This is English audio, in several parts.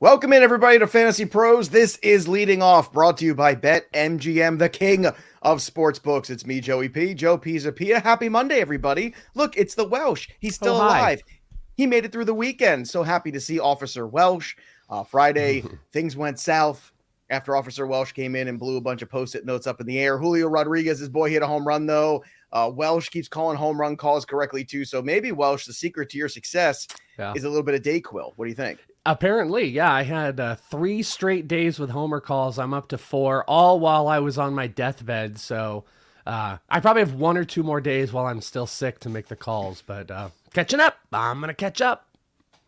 Welcome in, everybody, to Fantasy Pros. This is Leading Off, brought to you by BetMGM, the king of sports books. It's me, Joey P. Joe Pizzapia. Happy Monday, everybody. Look, it's the Welsh. He's still alive. He made it through the weekend. So happy to see Officer Welsh. Friday, things went south after Officer Welsh came in and blew a bunch of Post-it notes up in the air. Julio Rodriguez, his boy, hit a home run, though. Welsh keeps calling home run calls correctly, too. So maybe, Welsh, the secret to your success is a little bit of Dayquil. What do you think? Apparently, yeah. I had 3 straight days with homer calls. I'm up to 4, all while I was on my deathbed. So I probably have 1 or 2 more days while I'm still sick to make the calls. But catching up. I'm going to catch up.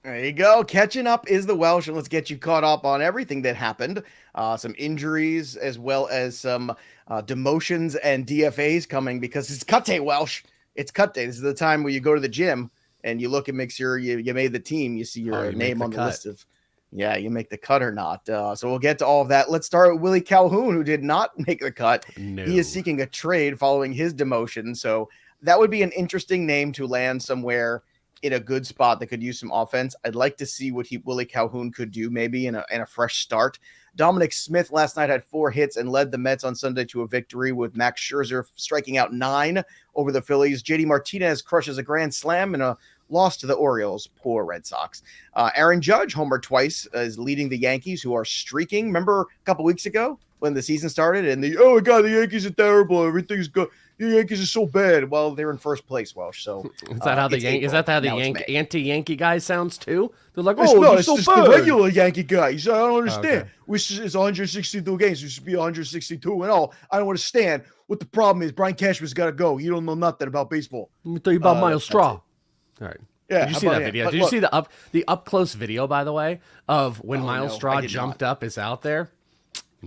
There you go. Catching up is the Welsh, and let's get you caught up on everything that happened. Some injuries as well as some demotions and DFAs coming because it's cut day, Welsh. It's cut day. This is the time where you go to the gym and you look and make sure you made the team. You see your name on the list of, you make the cut or not. So we'll get to all of that. Let's start with Willie Calhoun, who did not make the cut. No. He is seeking a trade following his demotion. So that would be an interesting name to land somewhere in a good spot that could use some offense. I'd like to see what Willie Calhoun could do maybe in a fresh start. Dominic Smith last night had 4 hits and led the Mets on Sunday to a victory, with Max Scherzer striking out 9 over the Phillies. JD Martinez crushes a grand slam in a loss to the Orioles. Poor Red Sox. Aaron Judge homered twice, is leading the Yankees, who are streaking. Remember a couple weeks ago when the season started and oh my God, the Yankees are terrible. Everything's good. The Yankees are so bad. Well, they're in first place, Welsh. So is that how the anti-Yankee guy sounds too? They're like, it's just the regular Yankee guys. I don't understand. It's 162 games. We should be 162 and all. I don't understand what the problem is. Brian Cashman's got to go. You don't know nothing about baseball. Let me tell you about Miles Straw. All right. Yeah, did you see that video? Did you see the up close video, by the way, of when Miles Straw jumped up is out there?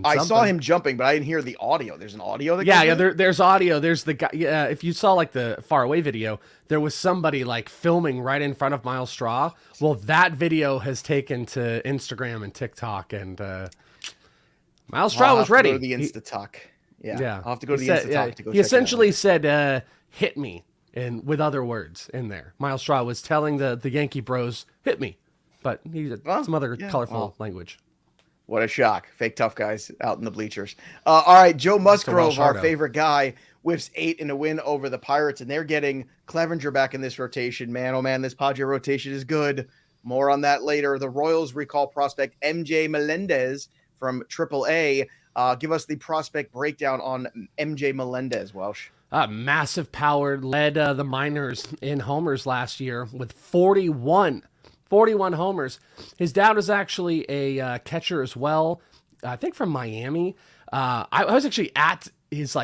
I saw him jumping, but I didn't hear the audio. There's an audio that there's audio. There's the guy. Yeah, if you saw like the far away video, there was somebody like filming right in front of Miles Straw. Well, that video has taken to Instagram and TikTok, and Miles Straw was ready. Go to the Insta-Talk. Yeah. I'll have to go to the Insta-Talk to go. He essentially said, "Hit me." And with other words in there, Miles Straw was telling the Yankee Bros, "Hit me," but he used some other colorful language. What a shock! Fake tough guys out in the bleachers. All right, Joe Musgrove, our favorite guy, whiffs 8 in a win over the Pirates, and they're getting Clevenger back in this rotation. Man, oh man, this Padre rotation is good. More on that later. The Royals recall prospect MJ Melendez from AAA. Give us the prospect breakdown on MJ Melendez, Welsh. Massive power, led the minors in homers last year with 41 homers. His dad was actually a catcher as well, I think from Miami. I was actually at his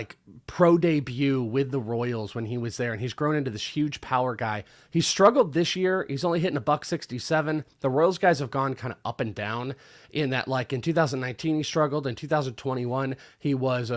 pro debut with the Royals when he was there, and he's grown into this huge power guy. He struggled this year. He's only hitting $167. The Royals guys have gone kind of up and down in that, in 2019 he struggled. In 2021 he was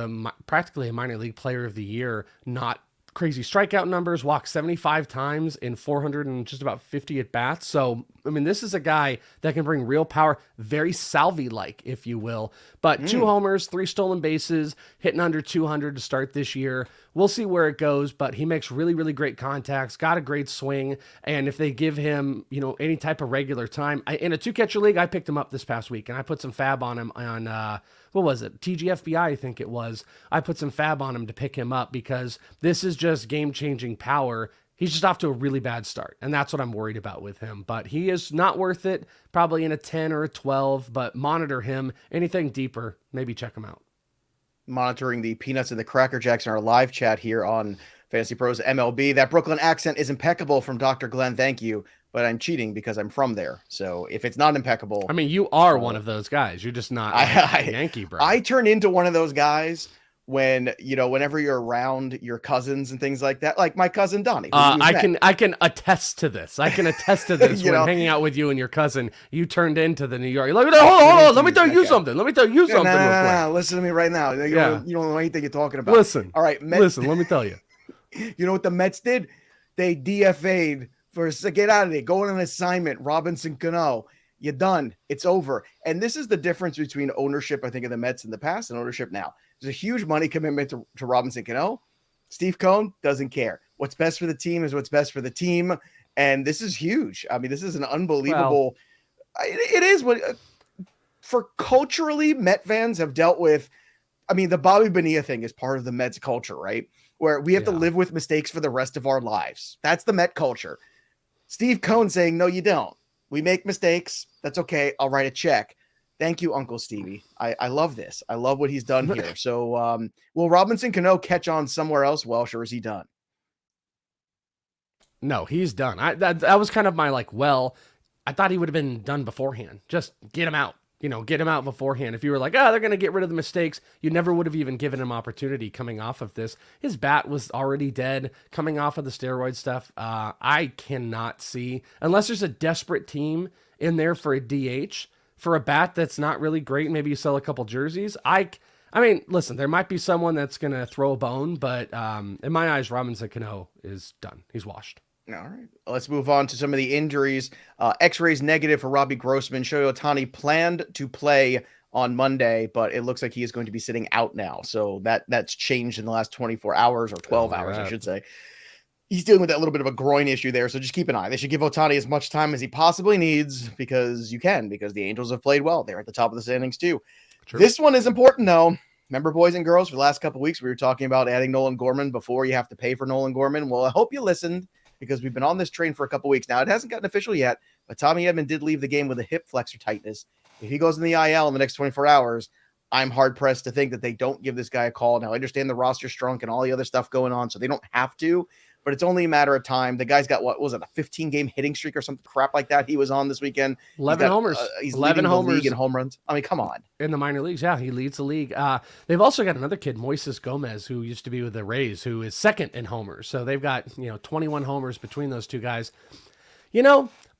practically a minor league player of the year. Not crazy strikeout numbers, walked 75 times in 400 and just about 50 at bats. So, I mean, this is a guy that can bring real power, very Salvi-like, if you will. But 2 homers, 3 stolen bases, hitting under 200 to start this year. We'll see where it goes, but he makes really, really great contacts, got a great swing. And if they give him, any type of regular time, in a 2-catcher league, I picked him up this past week and I put some fab on him on, what was it? TGFBI, I think it was. I put some fab on him to pick him up because this is just game-changing power. He's just off to a really bad start, and that's what I'm worried about with him. But he is not worth it, probably in a 10 or a 12, but monitor him. Anything deeper, maybe check him out. Monitoring the Peanuts and the Cracker Jacks in our live chat here on Fantasy Pros MLB. That Brooklyn accent is impeccable from Dr. Glenn. Thank you. But I'm cheating because I'm from there. So if it's not impeccable... I mean, you are one of those guys. You're just not a Yankee, bro. I turn into one of those guys when, whenever you're around your cousins and things like that. Like my cousin Donnie. I can attest to this. I can attest to this. When hanging out with you and your cousin, you turned into the New York. You're like, hold on. Let me tell you something. Let me tell you something real quick. Listen to me right now. You don't know anything you're talking about. Listen. All right. Listen, let me tell you. You know what the Mets did? They DFA'd. Get out of there. Go on an assignment. Robinson Cano. You're done. It's over. And this is the difference between ownership, I think, of the Mets in the past and ownership now. There's a huge money commitment to Robinson Cano. Steve Cohen doesn't care. What's best for the team is what's best for the team. And this is huge. I mean, this is an unbelievable. It is what for culturally, Met fans have dealt with, I mean, the Bobby Bonilla thing is part of the Mets culture, right? Where we have to live with mistakes for the rest of our lives. That's the Met culture. Steve Cohn saying, no, you don't. We make mistakes. That's okay. I'll write a check. Thank you, Uncle Stevie. I love this. I love what he's done here. So will Robinson Cano catch on somewhere else, Welsh, or is he done? No, he's done. That was kind of my I thought he would have been done beforehand. Just get him out. Get him out beforehand. If you were like, they're going to get rid of the mistakes, you never would have even given him opportunity coming off of this. His bat was already dead coming off of the steroid stuff. I cannot see, unless there's a desperate team in there for a DH, for a bat that's not really great. Maybe you sell a couple jerseys. I mean, listen, there might be someone that's going to throw a bone, but in my eyes, Robinson Cano is done. He's washed. All right, let's move on to some of the injuries. X-rays negative for Robbie Grossman. Shohei Ohtani planned to play on Monday, but it looks like he is going to be sitting out now. So that's changed in the last 24 hours or 12 hours, I should say. He's dealing with that little bit of a groin issue there, so just keep an eye. They should give Ohtani as much time as he possibly needs because the Angels have played well. They're at the top of the standings too. True. This one is important though. Remember, boys and girls, for the last couple of weeks, we were talking about adding Nolan Gorman before you have to pay for Nolan Gorman. Well, I hope you listened, because we've been on this train for a couple weeks now. It hasn't gotten official yet, but Tommy Edman did leave the game with a hip flexor tightness. If he goes in the IL in the next 24 hours, I'm hard-pressed to think that they don't give this guy a call. Now, I understand the roster's shrunk and all the other stuff going on, so they don't have to, but it's only a matter of time. The guy's got, what was it, a 15-game hitting streak or something crap like that he was on this weekend? 11 homers. He's 11 homers. The league in home runs. I mean, come on. In the minor leagues, yeah, he leads the league. They've also got another kid, Moises Gomez, who used to be with the Rays, who is second in homers. So they've got, 21 homers between those two guys.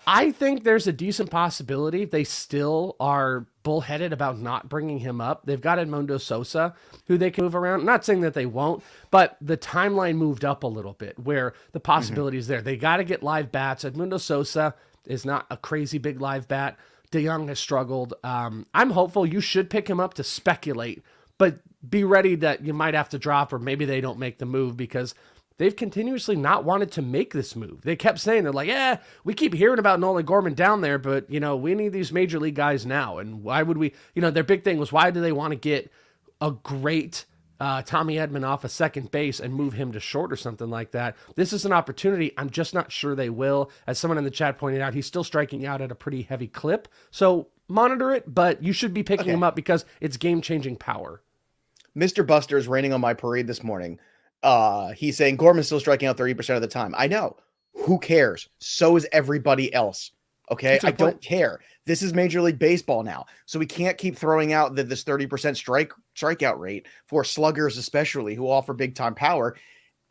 I think there's a decent possibility they still are bullheaded about not bringing him up. They've got Edmundo Sosa, who they can move around. I'm not saying that they won't, but the timeline moved up a little bit where the possibility is there. They got to get live bats. Edmundo Sosa is not a crazy big live bat. DeYoung has struggled. I'm hopeful. You should pick him up to speculate, but be ready that you might have to drop, or maybe they don't make the move because they've continuously not wanted to make this move. They kept saying, they're like, we keep hearing about Nolan Gorman down there, but, we need these major league guys now. And why would we, their big thing was, why do they want to get a great Tommy Edman off of second base and move him to short or something like that? This is an opportunity. I'm just not sure they will. As someone in the chat pointed out, he's still striking out at a pretty heavy clip. So monitor it, but you should be picking him up because it's game-changing power. Mr. Buster is raining on my parade this morning. He's saying Gorman's still striking out 30% of the time. I know. Who cares? So is everybody else. Okay. I don't care. This is Major League Baseball now. So we can't keep throwing out this 30% strikeout rate for sluggers, especially who offer big time power,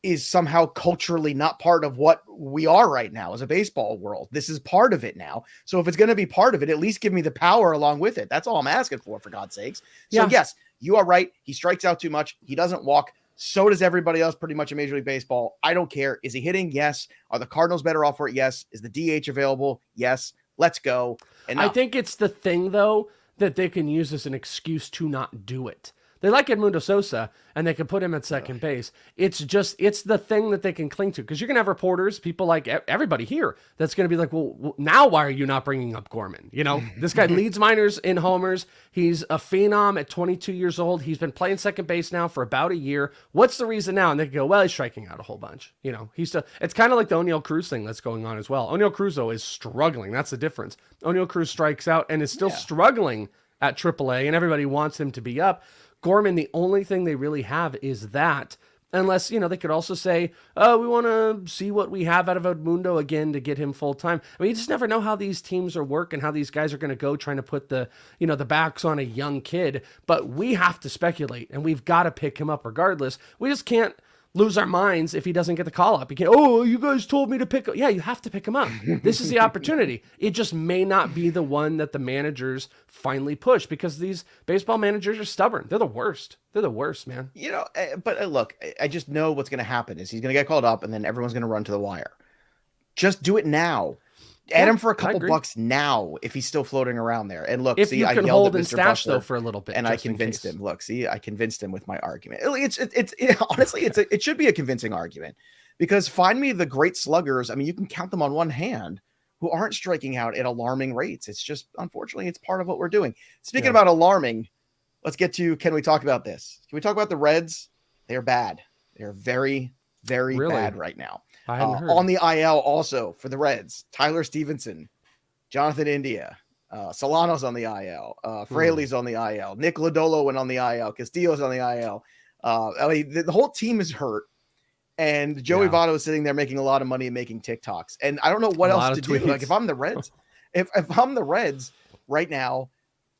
is somehow culturally not part of what we are right now as a baseball world. This is part of it now. So if it's going to be part of it, at least give me the power along with it. That's all I'm asking for God's sakes. So yes, you are right. He strikes out too much. He doesn't walk. So does everybody else pretty much in Major League Baseball. I don't care. Is he hitting? Yes. Are the Cardinals better off for it? Yes. Is the DH available? Yes. Let's go. Enough. I think it's the thing, though, that they can use as an excuse to not do it. They like Edmundo Sosa, and they can put him at second base. It's the thing that they can cling to, because you're going to have reporters, people like everybody here, that's going to be like, well, now why are you not bringing up Gorman? This guy leads minors in homers. He's a phenom at 22 years old. He's been playing second base now for about a year. What's the reason now? And they go, well, he's striking out a whole bunch. He's still, it's kind of like the O'Neal Cruz thing that's going on as well. O'Neal Cruz, though, is struggling. That's the difference. O'Neal Cruz strikes out and is still struggling at AAA, and everybody wants him to be up. Gorman, the only thing they really have is that, unless, they could also say, oh, we want to see what we have out of Edmundo again to get him full time. I mean, you just never know how these teams are working, how these guys are going to go trying to put the backs on a young kid. But we have to speculate, and we've got to pick him up regardless. We just can't lose our minds if he doesn't get the call up. You can't, you guys told me to pick up. Yeah, you have to pick him up. This is the opportunity. It just may not be the one that the managers finally push, because these baseball managers are stubborn. They're the worst. They're the worst, man. But look, I just know what's going to happen is he's going to get called up, and then everyone's going to run to the wire. Just do it now. Add him for a couple bucks now if he's still floating around there. And look, if you can hold and stash though for a little bit, and I convinced him. Look, I convinced him with my argument. Honestly, it should be a convincing argument, because find me the great sluggers. I mean, you can count them on one hand who aren't striking out at alarming rates. It's just, unfortunately, it's part of what we're doing. Speaking about alarming, let's get to, can we talk about this? Can we talk about the Reds? They're bad. They're very, very bad right now. I hadn't heard. On the IL also for the Reds, Tyler Stevenson, Jonathan India, Solano's on the IL, Fraley's on the IL, Nick Lodolo went on the IL, Castillo's on the IL. I mean, the whole team is hurt. And Joey Votto is sitting there making a lot of money and making TikToks. And I don't know what else to do. Like, if I'm the Reds, if I'm the Reds right now,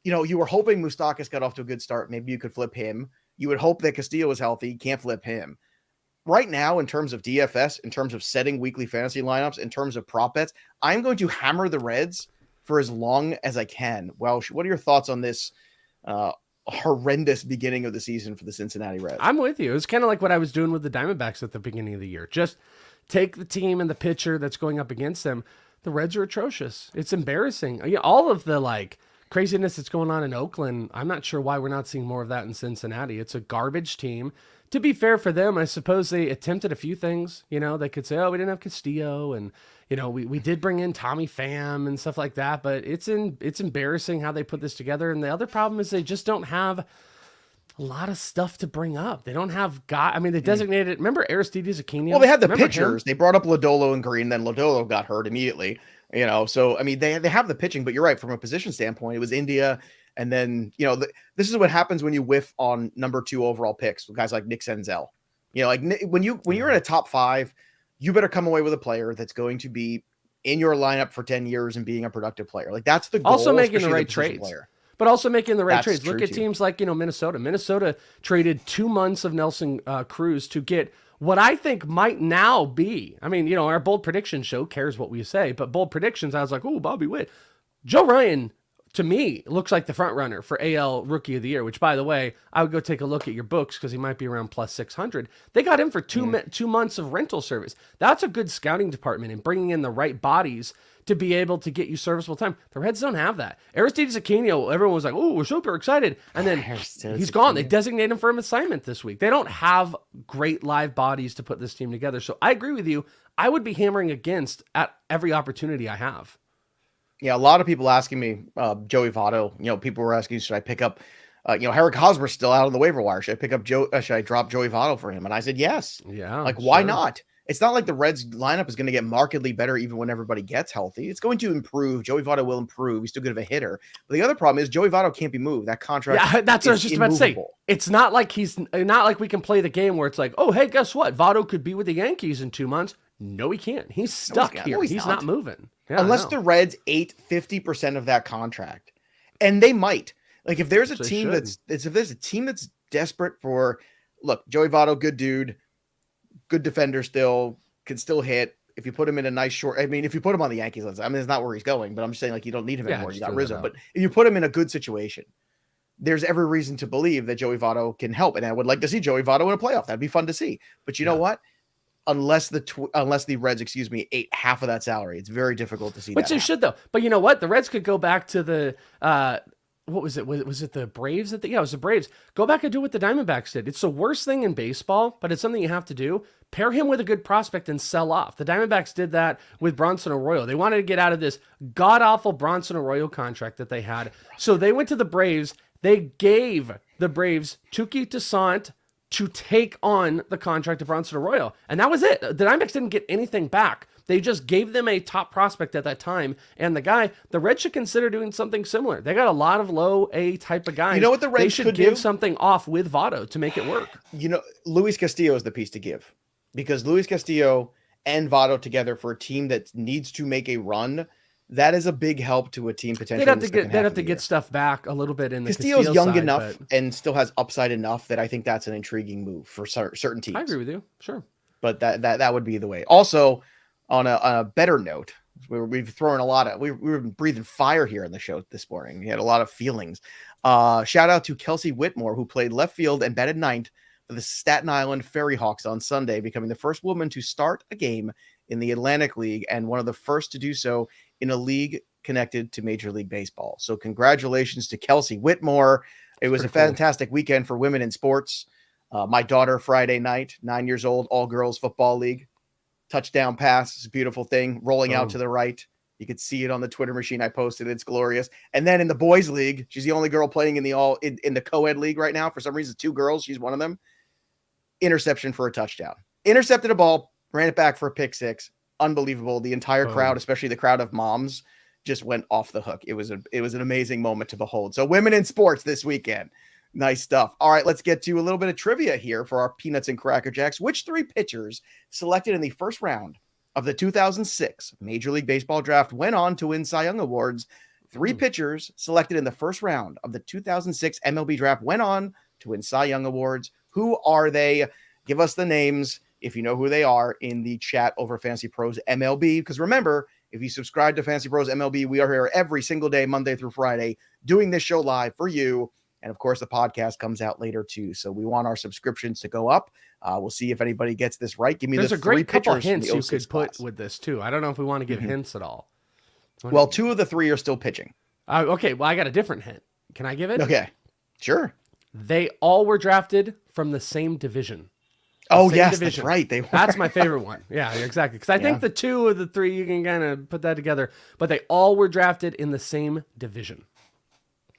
you were hoping Moustakas got off to a good start. Maybe you could flip him. You would hope that Castillo was healthy. You can't flip him. Right now, in terms of DFS, in terms of setting weekly fantasy lineups, in terms of prop bets, I'm going to hammer the Reds for as long as I can. Welsh, what are your thoughts on this horrendous beginning of the season for the Cincinnati Reds? I'm with you. It's kind of like what I was doing with the Diamondbacks at the beginning of the year. Just take the team and the pitcher that's going up against them. The Reds are atrocious. It's embarrassing. All of the craziness that's going on in Oakland, I'm not sure why we're not seeing more of that in Cincinnati. It's a garbage team. To be fair for them, I suppose they attempted a few things. They could say, oh, we didn't have Castillo, and we did bring in Tommy Pham and stuff like that, but it's embarrassing how they put this together. And the other problem is they just don't have a lot of stuff to bring up. They don't have they designated, remember Aristides Aquino? Well, they had the pitchers. They brought up Lodolo and Green, then Lodolo got hurt immediately. So, I mean, they have the pitching, but you're right. From a position standpoint, it was India. And then, this is what happens when you whiff on number 2 overall picks with guys like Nick Senzel. When you're in a top 5, you better come away with a player that's going to be in your lineup for 10 years and being a productive player. That's the goal. Also making the right trades. But also making the right trades. Look at teams like, Minnesota. Minnesota traded 2 months of Nelson Cruz to get what I think might now be, our bold prediction show cares what we say, but bold predictions, I was like, oh, Bobby Witt. Joe Ryan, to me, looks like the front runner for AL Rookie of the Year, which, by the way, I would go take a look at your books because he might be around plus 600. They got him for 2 months of rental service. That's a good scouting department and bringing in the right bodies to be able to get you serviceable time. The Reds don't have that. Aristides Aquino, everyone was like, oh, we're super excited. And then he's gone. They designate him for an assignment this week. They don't have great live bodies to put this team together. So I agree with you. I would be hammering against at every opportunity I have. Yeah, a lot of people asking me, Joey Votto, people were asking, should I pick up, Eric Hosmer's still out on the waiver wire. Should I drop Joey Votto for him? And I said, yes. Yeah. Why not? It's not like the Reds lineup is going to get markedly better even when everybody gets healthy. It's going to improve. Joey Votto will improve. He's still good of a hitter. But the other problem is Joey Votto can't be moved. That contract. Yeah, that's what I was just about to say. It's not like not like we can play the game where it's like, oh, hey, guess what? Votto could be with the Yankees in 2 months. No, he can't. He's stuck here. He's not moving. Yeah, unless the Reds ate 50% of that contract. And they might. If there's a team that's desperate for, look, Joey Votto, good dude, good defender still, can still hit. If you put him in a nice short, if you put him on the Yankees, it's not where he's going, but I'm just saying you don't need him anymore. You got Rizzo. But if you put him in a good situation, there's every reason to believe that Joey Votto can help. And I would like to see Joey Votto in a playoff. That'd be fun to see. But you know what? Unless the Reds, ate half of that salary, it's very difficult to see. Which they should though. But you know what? The Reds could go back to the what was it? Was it the Braves? It was the Braves. Go back and do what the Diamondbacks did. It's the worst thing in baseball, but it's something you have to do. Pair him with a good prospect and sell off. The Diamondbacks did that with Bronson Arroyo. They wanted to get out of this god-awful Bronson Arroyo contract that they had. So they went to the Braves. They gave the Braves Tuki Toussaint to take on the contract of Bronson Arroyo. And that was it. The Diamondbacks didn't get anything back. They just gave them a top prospect at that time. And the Reds should consider doing something similar. They got a lot of low A type of guys. You know what the Reds should give something off with Votto to make it work. Luis Castillo is the piece to give. Because Luis Castillo and Votto together for a team that needs to make a run, that is a big help to a team potentially. They'd have to get stuff back a little bit in the Castillo's young enough and still has upside enough that I think that's an intriguing move for certain teams. I agree with you. Sure. But that would be the way. Also, on a better note, we've thrown we've breathing fire here on the show this morning. We had a lot of feelings. Shout out to Kelsey Whitmore, who played left field and batted ninth for the Staten Island Ferry Hawks on Sunday, becoming the first woman to start a game in the Atlantic League and one of the first to do so in a league connected to Major League Baseball. So congratulations to Kelsey Whitmore. It was a fantastic weekend for women in sports. My daughter, Friday night, 9 years old, all girls football league, touchdown pass. It's a beautiful thing. Rolling out to the right. You could see it on the Twitter machine I posted. It's glorious. And then in the boys league, she's the only girl playing in the co-ed league right now. For some reason, 2 girls. She's one of them. Interception for a touchdown. Intercepted a ball, ran it back for a pick 6. Unbelievable. The entire crowd, especially the crowd of moms, just went off the hook. It was an amazing moment to behold. So women in sports this weekend. Nice stuff. All right, let's get to a little bit of trivia here for our Peanuts and Cracker Jacks. Which 3 pitchers selected in the first round of the 2006 Major League Baseball draft went on to win Cy Young Awards? 3 pitchers selected in the first round of the 2006 MLB draft went on to win Cy Young Awards. Who are they? Give us the names if you know who they are in the chat over Fantasy Pros MLB. Because remember, if you subscribe to Fantasy Pros MLB, we are here every single day, Monday through Friday, doing this show live for you. And of course, the podcast comes out later too. So we want our subscriptions to go up. We'll see if anybody gets this right. Give me There's the a great 3 couple pitchers hints from you the could 06 put class. with this too. I don't know if we want to give hints at all. Well, 2 of the 3 are still pitching. Okay, well, I got a different hint. Can I give it? Okay, sure. They all were drafted from the same division. Oh, yes, that's right. They were. That's my favorite one. Yeah, exactly. Because I think the 2 of the 3, you can kind of put that together. But they all were drafted in the same division.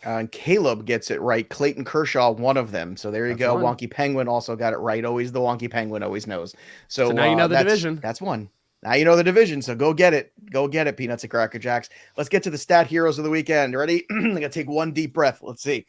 And Caleb gets it right. Clayton Kershaw, one of them. So there you go. One. Wonky Penguin also got it right. Always the Wonky Penguin always knows. So now you know the division. That's one. Now you know the division. So go get it. Go get it, Peanuts and Cracker Jacks. Let's get to the stat heroes of the weekend. Ready? I got to take one deep breath. Let's see.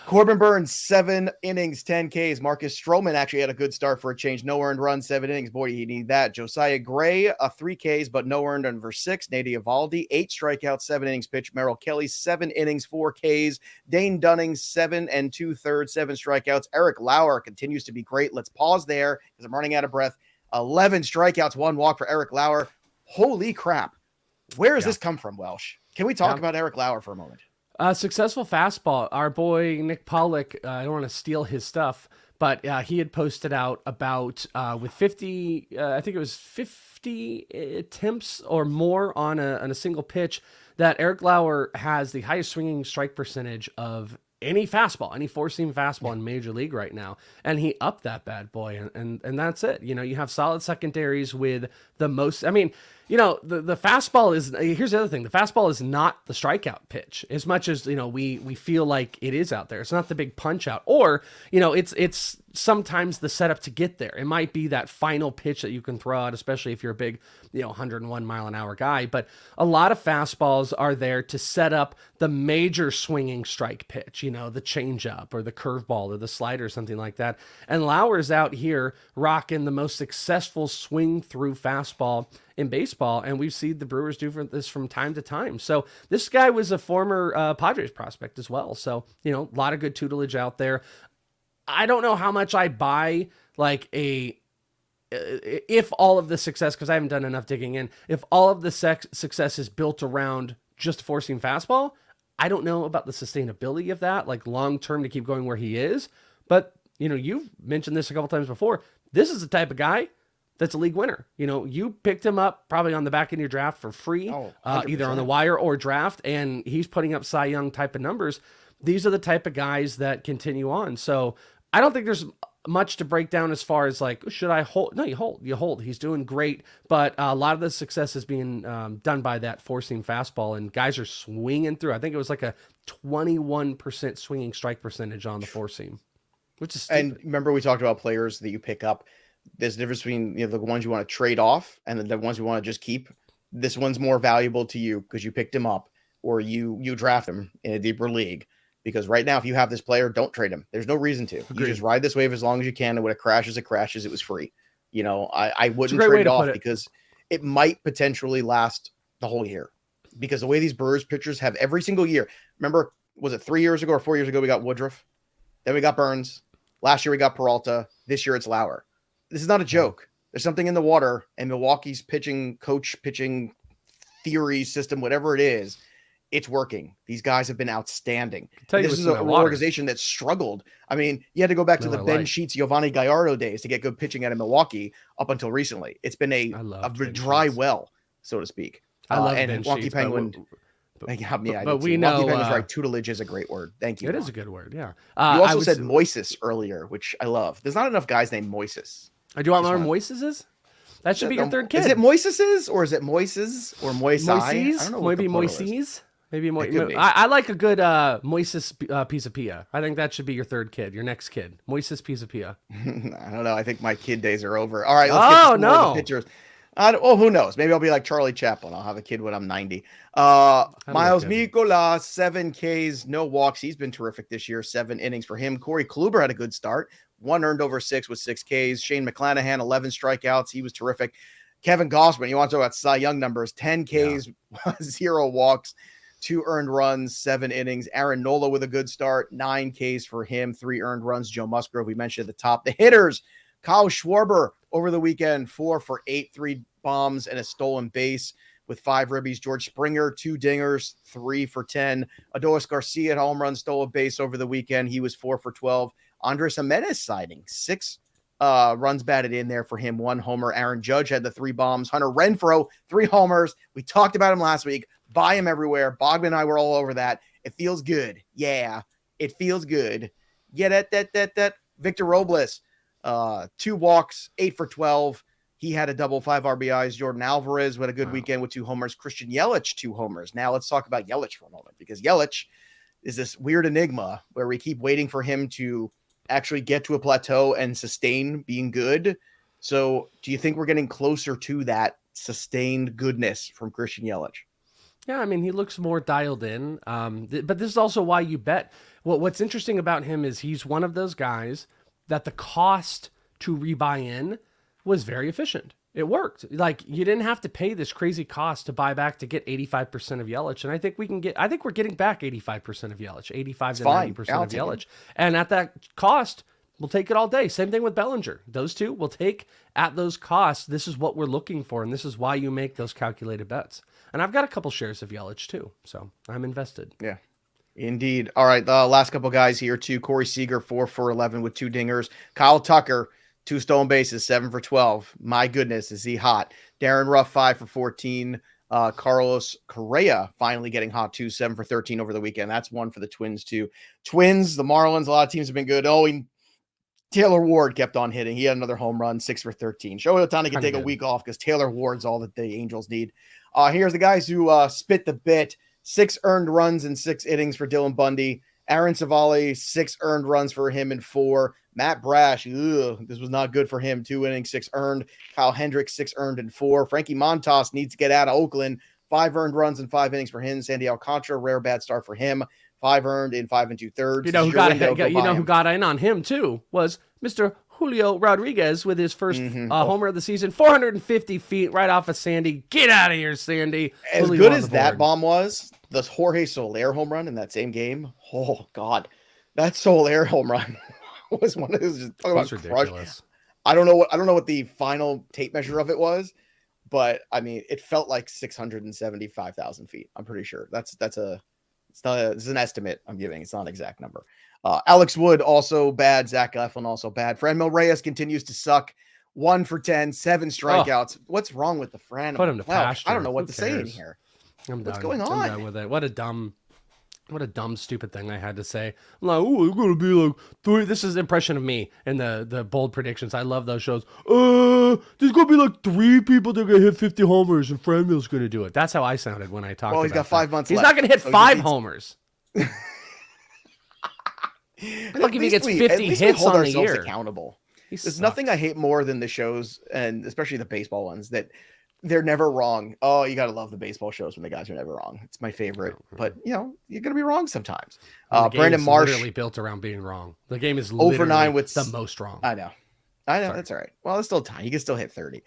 Corbin Burns, 7 innings, 10 Ks. Marcus Stroman actually had a good start for a change. No earned runs, 7 innings. Boy, you need that. Josiah Gray, 3 Ks, but no earned under 6. Nadia Valdi, 8 strikeouts, 7 innings pitched. Merrill Kelly, 7 innings, 4 Ks. Dane Dunning, 7 2/3, 7 strikeouts. Eric Lauer continues to be great. Let's pause there because I'm running out of breath. 11 strikeouts, 1 walk for Eric Lauer. Holy crap. Where does this come from, Welsh? Can we talk about Eric Lauer for a moment? Successful fastball. Our boy Nick Pollock, I don't want to steal his stuff, but he had posted out about with 50, I think it was 50 attempts or more on a single pitch, that Eric Lauer has the highest swinging strike percentage of any fastball, any 4-seam fastball in Major League right now. And he upped that bad boy. And that's it. You know, you have solid secondaries with the most, I mean, you know, the fastball is, here's the other thing. The fastball is not the strikeout pitch as much as, you know, we feel like it is out there. It's not the big punch out, or, you know, it's sometimes the setup to get there. It might be that final pitch that you can throw out, especially if you're a big, you know, 101 mile an hour guy. But a lot of fastballs are there to set up the major swinging strike pitch, you know, the changeup or the curveball or the slider or something like that. And Lauer's out here rocking the most successful swing through fastball in baseball, and we've seen the Brewers do this from time to time. So this guy was a former Padres prospect as well. So, you know, a lot of good tutelage out there. I don't know how much I buy like if all of the success, because I haven't done enough digging in, if all of the success is built around just a 4-seam fastball, I don't know about the sustainability of that, like long-term to keep going where he is. But, you know, you've mentioned this a couple times before. This is the type of guy that's a league winner. You know, you picked him up probably on the back end of your draft for free, either on the wire or draft, and he's putting up Cy Young type of numbers. These are the type of guys that continue on. So I don't think there's much to break down as far as like, should I hold? No, you hold. He's doing great, but a lot of the success is being done by that 4-seam fastball, and guys are swinging through. I think it was like a 21% swinging strike percentage on the 4-seam, which is stupid. And remember, we talked about players that you pick up. There's a difference between, you know, the ones you want to trade off and the ones you want to just keep. This one's more valuable to you because you picked him up, or you draft him in a deeper league. Because right now, if you have this player, don't trade him. There's no reason to. Agreed. You just ride this wave as long as you can, and when it crashes, it crashes. It was free. You know, I wouldn't trade it off because it might potentially last the whole year. Because the way these Brewers pitchers have every single year. Remember, was it 3 years ago or 4 years ago we got Woodruff? Then we got Burns. Last year we got Peralta. This year it's Lauer. This is not a joke. There's something in the water, and Milwaukee's pitching theory system, whatever it is, it's working. These guys have been outstanding. This is an organization that struggled. I mean, you had to go back to the Ben Sheets, Giovanni Gallardo days to get good pitching out of Milwaukee up until recently. It's been a dry well, so to speak. I love and Ben Wonky Sheets, Penguin. But we know Wonky Penguin's right. Tutelage is a great word. Thank you. It is a good word. Yeah. You also said Moises earlier, which I love. There's not enough guys named Moises. Do you want more Moises? That should be your third kid. Is it Moises's or is it Moises or Moisai? Moises? I don't know. Maybe Moises? Maybe I like a good Moises Pisapia. I think that should be your third kid, your next kid. Moises Pisapia. I don't know. I think my kid days are over. All right, let's get some more of the pictures. Who knows? Maybe I'll be like Charlie Chaplin. I'll have a kid when I'm 90. Miles Mikolas, 7 Ks, no walks. He's been terrific this year. 7 innings for him. Corey Kluber had a good start. 1 earned over 6 with 6 Ks. Shane McClanahan, 11 strikeouts. He was terrific. Kevin Gossman, you want to talk about Cy Young numbers, 10 Ks, 0 walks, 2 earned runs, 7 innings. Aaron Nola with a good start, 9 Ks for him, 3 earned runs. Joe Musgrove, we mentioned at the top. The hitters, Kyle Schwarber over the weekend, 4 for 8, 3 bombs and a stolen base with 5 ribbies. George Springer, 2 dingers, 3 for 10. Adolis Garcia had home run, stole a base over the weekend. He was 4 for 12. Andres Jimenez sighting, 6 runs batted in there for him, 1 homer. Aaron Judge had the 3 bombs. Hunter Renfroe, 3 homers. We talked about him last week. Buy him everywhere. Bogman and I were all over that. It feels good. Yeah, it feels good. Yeah, that. Victor Robles, 2 walks, 8 for 12. He had a double, 5 RBIs. Jordan Alvarez had a good weekend with 2 homers. Christian Yelich, 2 homers. Now let's talk about Yelich for a moment, because Yelich is this weird enigma where we keep waiting for him to actually get to a plateau and sustain being good. So do you think we're getting closer to that sustained goodness from Christian Yelich? Yeah, I mean, he looks more dialed in. But this is also why you bet. What's interesting about him is he's one of those guys that the cost to rebuy in was very efficient. It worked. Like, you didn't have to pay this crazy cost to buy back to get 85% of Yelich. And I think we're getting back 85% of Yelich, 85 to 90% of Yelich. And at that cost, we'll take it all day. Same thing with Bellinger. Those two we'll take at those costs. This is what we're looking for. And this is why you make those calculated bets. And I've got a couple shares of Yelich too. So I'm invested. Yeah. Indeed. All right. The last couple guys here too. Corey Seager, 4 for 11 with 2 dingers. Kyle Tucker, 2 stolen bases, 7 for 12. My goodness, is he hot? Darren Ruff, 5 for 14. Carlos Correa finally getting hot too, 7 for 13 over the weekend. That's one for the Twins too. Twins, the Marlins, a lot of teams have been good. Taylor Ward kept on hitting. He had another home run, 6 for 13. Shohei Ohtani can take a week off because Taylor Ward's all that the Angels need. Here's the guys who spit the bit. 6 earned runs in 6 innings for Dylan Bundy. Aaron Savali, 6 earned runs for him in 4. Matt Brash, this was not good for him. 2 innings, 6 earned. Kyle Hendricks, 6 earned in 4. Frankie Montas needs to get out of Oakland. 5 earned runs in 5 innings for him. Sandy Alcantara, rare bad start for him. 5 earned in 5 2/3. You know who got in on him too was Mr. Julio Rodriguez with his first homer of the season, 450 feet right off of Sandy. Get out of here, Sandy. As Julio good as that bomb was, the Jorge Soler home run in that same game. Oh God, that Soler home run was one of those. Just ridiculous. I don't know what the final tape measure of it was, but I mean, it felt like 675,000 feet. I'm pretty sure this is an estimate I'm giving. It's not an exact number. Alex Wood also bad. Zach Eflin also bad. Franmil Reyes continues to suck. 1 for 10, 7 strikeouts. What's wrong with the Fran? Put him to pasture. I don't know what to say in here. What's going on? I'm done with it. What a dumb, stupid thing I had to say. I'm like, oh, it's gonna be like 3. This is an impression of me and the bold predictions. I love those shows. There's gonna be like 3 people that are gonna hit 50 homers, and Franmil's gonna do it. That's how I sounded when I talked. Well, he's got 5 months. He's not gonna hit 5 homers. Look, if he gets 50 hits on the year, accountable. There's nothing I hate more than the shows, and especially the baseball ones, that they're never wrong. Oh, you gotta love the baseball shows when the guys are never wrong. It's my favorite. But you're gonna be wrong sometimes. Brandon Marsh, literally built around being wrong. The game is literally 0 for 9 with the most wrong. I know. Sorry. That's all right. Well, it's still time. You can still hit 30.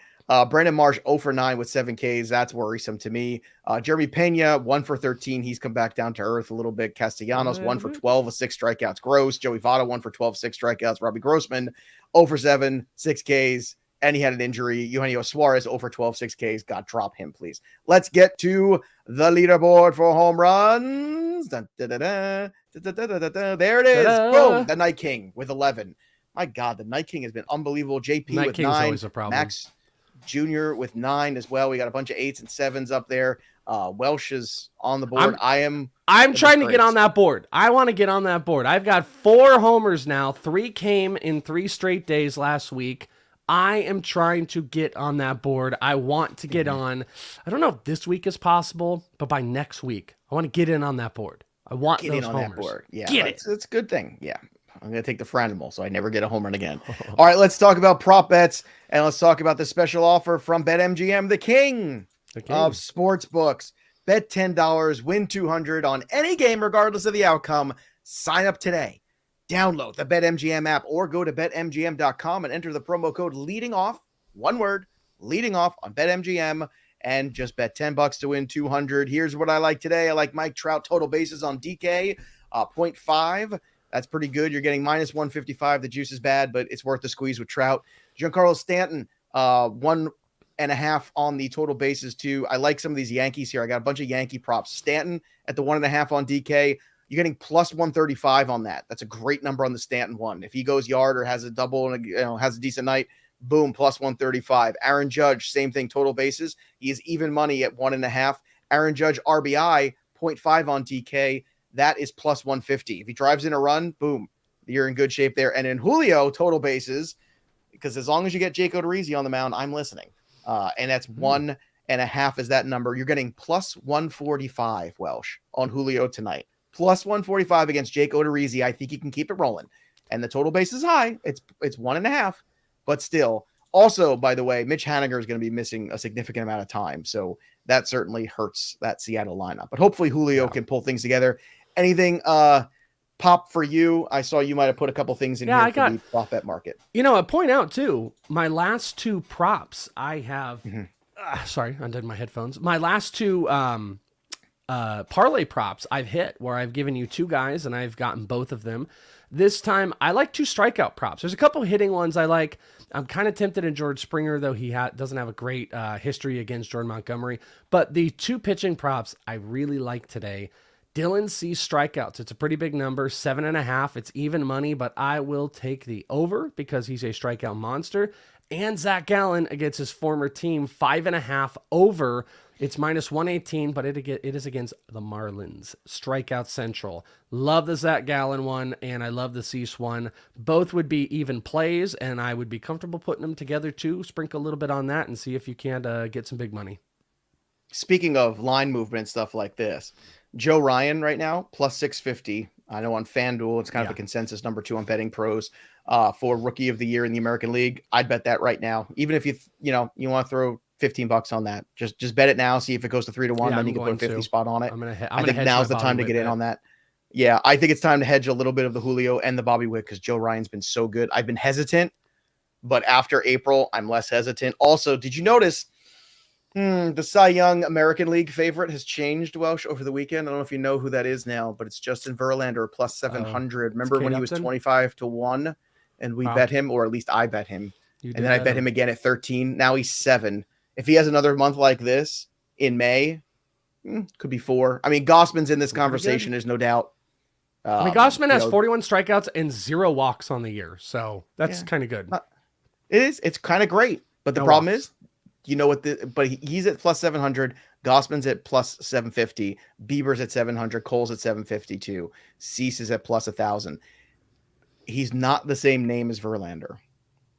Brandon Marsh, 0 for 9 with 7 Ks. That's worrisome to me. Jeremy Pena, 1 for 13. He's come back down to earth a little bit. Castellanos, 1 for 12 with 6 strikeouts. Gross. Joey Votto, 1 for 12, 6 strikeouts. Robbie Grossman, 0 for 7, 6 Ks. And he had an injury. Eugenio Suarez, 0 for 12, 6 Ks. God, drop him, please. Let's get to the leaderboard for home runs. There it is. Boom. The Night King with 11. My God, the Night King has been unbelievable. JP Night with King's 9. Always a problem. Max Jr. with 9 as well. We got a bunch of 8s and 7s up there. Welsh is on the board. I'm trying to get on that board. I want to get on that board. I've got 4 homers now. 3 came in 3 straight days last week. I am trying to get on that board. I want to get on. I don't know if this week is possible, but by next week, I want to get in on that board. I want Get those in on homers. that board. Yeah, Get it. it's a good thing. Yeah. I'm going to take the Franimal so I never get a home run again. All right, let's talk about prop bets, and let's talk about the special offer from BetMGM, the king of sports books. Bet $10, win $200 on any game, regardless of the outcome. Sign up today. Download the BetMGM app or go to betmgm.com and enter the promo code leading off, one word, leading off on BetMGM, and just bet $10 to win $200. Here's what I like today. I like Mike Trout total bases on DK, 0.5. That's pretty good. You're getting minus 155. The juice is bad, but it's worth the squeeze with Trout. Giancarlo Stanton, 1.5 on the total bases too. I like some of these Yankees here. I got a bunch of Yankee props. Stanton at the 1.5 on DK. You're getting plus 135 on that. That's a great number on the Stanton one. If he goes yard or has a double and has a decent night, boom, plus 135. Aaron Judge, same thing, total bases. He is even money at 1.5. Aaron Judge RBI, 0.5 on DK. That is plus 150. If he drives in a run, boom, you're in good shape there. And in Julio, total bases, because as long as you get Jake Odorizzi on the mound, I'm listening. And that's 1.5 is that number. You're getting plus 145, Welsh, on Julio tonight. Plus 145 against Jake Odorizzi. I think he can keep it rolling. And the total base is high. It's 1.5, but still. Also, by the way, Mitch Haniger is going to be missing a significant amount of time. So that certainly hurts that Seattle lineup. But hopefully Julio can pull things together. Anything pop for you? I saw you might have put a couple things in here for the prop bet market. I point out too, my last two props I have. Sorry, undid my headphones. My last two parlay props I've hit, where I've given you two guys and I've gotten both of them. This time I like two strikeout props. There's a couple hitting ones I like. I'm kind of tempted in George Springer, though he doesn't have a great history against Jordan Montgomery. But the two pitching props I really like today. Dylan Cease strikeouts. It's a pretty big number, 7.5. It's even money, but I will take the over because he's a strikeout monster. And Zach Gallen against his former team, 5.5 over. It's minus 118, but it is against the Marlins. Strikeout Central. Love the Zach Gallen one, and I love the Cease one. Both would be even plays, and I would be comfortable putting them together too. Sprinkle a little bit on that and see if you can get some big money. Speaking of line movement and stuff like this, Joe Ryan right now, plus 650. I know on FanDuel, it's kind of a consensus number 2 on Betting Pros for Rookie of the Year in the American League. I'd bet that right now. Even if you want to throw $15 on that, just bet it now. See if it goes to 3-1, then you can put a 50 spot on it. I think now's the time to get in on that. Yeah, I think it's time to hedge a little bit of the Julio and the Bobby Witt because Joe Ryan's been so good. I've been hesitant, but after April, I'm less hesitant. Also, did you notice the Cy Young American League favorite has changed, Welsh, over the weekend? I don't know if you know who that is now, but it's Justin Verlander plus 700. Remember when he was 25-1 and we bet him, or at least I bet him. And then I bet him again at 13. Now he's 7. If he has another month like this in May, could be 4. I mean, Gossman's in this conversation, there's no doubt. Gossman has 41 strikeouts and 0 walks on the year. So that's kind of good. It is. It's kind of great. But the problem is, but he's at plus 700. Gossman's at plus 750. Bieber's at 700. Cole's at 752. Cease is at plus 1,000. He's not the same name as Verlander.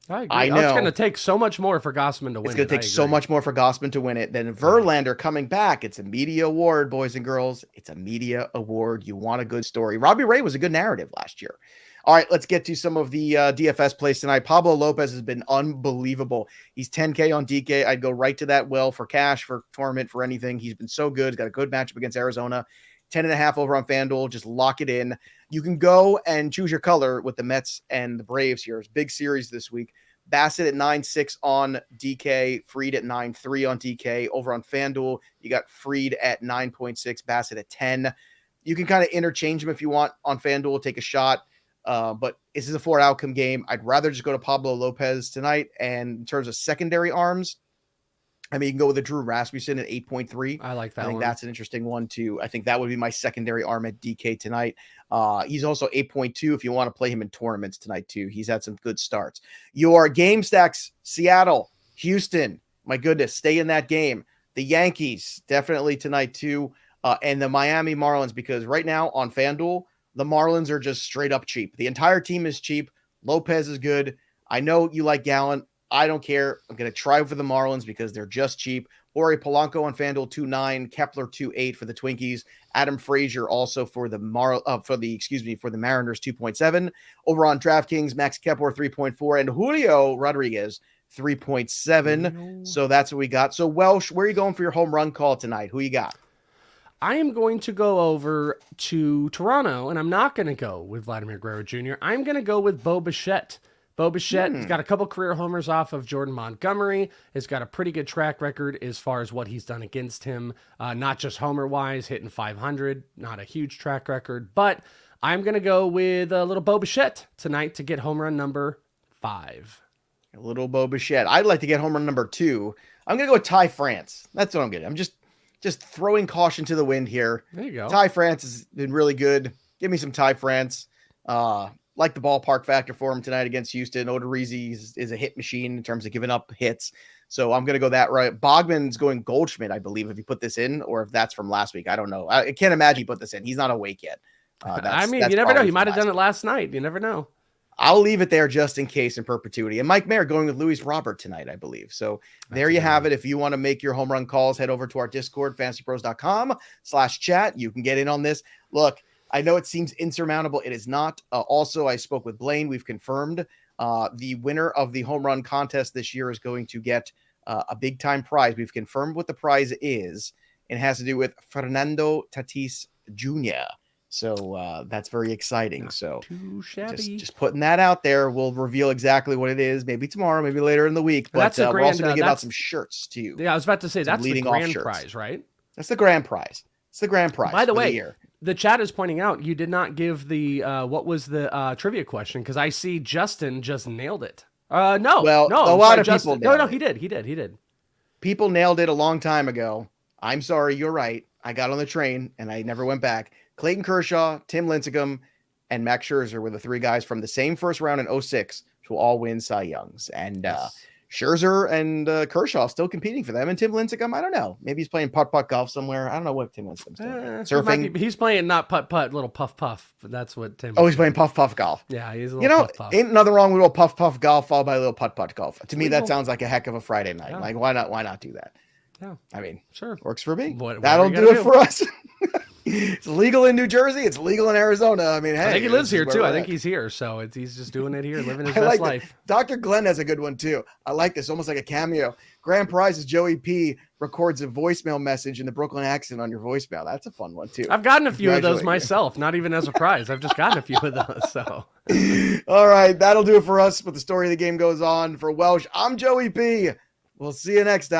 I agree. It's going to take so much more for Gossman to win. It's going to take so much more for Gossman to win it than Verlander coming back. It's a media award, boys and girls. It's a media award. You want a good story. Robbie Ray was a good narrative last year. All right, let's get to some of the DFS plays tonight. Pablo Lopez has been unbelievable. He's 10K on DK. I'd go right to that well for cash, for tournament, for anything. He's been so good. He's got a good matchup against Arizona. 10.5 over on FanDuel. Just lock it in. You can go and choose your color with the Mets and the Braves here. It's a big series this week. Bassett at 9.6 on DK, Fried at 9.3 on DK. Over on FanDuel, you got Fried at 9.6, Bassett at 10. You can kind of interchange them if you want on FanDuel, take a shot. But this is a 4 outcome game. I'd rather just go to Pablo Lopez tonight. And in terms of secondary arms, I mean, you can go with a Drew Rasmussen at 8.3. I like that. I think that's an interesting one too. I think that would be my secondary arm at DK tonight. He's also 8.2 if you want to play him in tournaments tonight too. He's had some good starts. Your game stacks: Seattle, Houston. My goodness, stay in that game. The Yankees definitely tonight too, and the Miami Marlins, because right now on FanDuel, the Marlins are just straight up cheap. The entire team is cheap. Lopez is good. I know you like Gallen. I don't care. I'm going to try for the Marlins because they're just cheap. Jorge Polanco on FanDuel 2.9, Kepler 2.8 for the Twinkies, Adam Frazier also for the Mariners 2.7. Over on DraftKings, Max Kepler 3.4 and Julio Rodriguez 3.7. So that's what we got. So Welsh, where are you going for your home run call tonight? Who you got? I am going to go over to Toronto, and I'm not going to go with Vladimir Guerrero Jr. I'm going to go with Bo Bichette. Bo Bichette has got a couple career homers off of Jordan Montgomery. Has got a pretty good track record as far as what he's done against him. Not just homer-wise, hitting 500. Not a huge track record. But I'm going to go with a little Bo Bichette tonight to get home run number 5. A little Bo Bichette. I'd like to get home run number 2. I'm going to go with Ty France. That's what I'm getting. I'm just throwing caution to the wind here. There you go. Ty France has been really good. Give me some Ty France. Like the ballpark factor for him tonight against Houston. Odorizzi is a hit machine in terms of giving up hits. So I'm going to go that right. Bogman's going Goldschmidt, I believe, if he put this in, or if that's from last week. I don't know. I can't imagine he put this in. He's not awake yet. I mean, you never know. He might have done it last night. You never know. I'll leave it there just in case in perpetuity. And Mike Mayer going with Luis Robert tonight, I believe. So there you have it. If you want to make your home run calls, head over to our Discord, fantasypros.com/chat. You can get in on this. Look, I know it seems insurmountable. It is not. Also, I spoke with Blaine. We've confirmed the winner of the home run contest this year is going to get a big time prize. We've confirmed what the prize is. It has to do with Fernando Tatis Jr. So that's very exciting. So just putting that out there. We'll reveal exactly what it is. Maybe tomorrow, maybe later in the week. But we're also going to give out some shirts to you. Yeah, I was about to say that's the grand prize, right? That's the grand prize. It's the grand prize. By the way, the chat is pointing out you did not give the what was the trivia question, because I see Justin just nailed it. No, well, no, a lot of people. No, he did. People nailed it a long time ago. I'm sorry, you're right. I got on the train and I never went back. Clayton Kershaw, Tim Lincecum, and Max Scherzer were the 3 guys from the same first round in 2006 who all win Cy Youngs. And Scherzer and Kershaw still competing for them. And Tim Lincecum, I don't know. Maybe he's playing putt-putt golf somewhere. I don't know what Tim Lincecum's doing. Surfing. He's playing not putt-putt, little puff-puff. But that's what Tim he's playing puff-puff golf. Yeah, he's a little puff-puff. Ain't nothing wrong with a little puff-puff golf followed by a little putt-putt golf. To me, that sounds like a heck of a Friday night. Yeah. Like, why not do that? Yeah. I mean, sure. Works for me. That'll do it for us. It's legal in New Jersey. It's legal in Arizona. I mean, hey. I think he lives here too. I think he's here. So he's just doing it here, living his best life. Dr. Glenn has a good one too. I like this. Almost like a cameo. Grand prize is Joey P records a voicemail message in the Brooklyn accent on your voicemail. That's a fun one too. I've gotten a few of those myself, not even as a prize. I've just gotten a few of those. So, all right. That'll do it for us. But the story of the game goes on. For Welsh, I'm Joey P. We'll see you next time.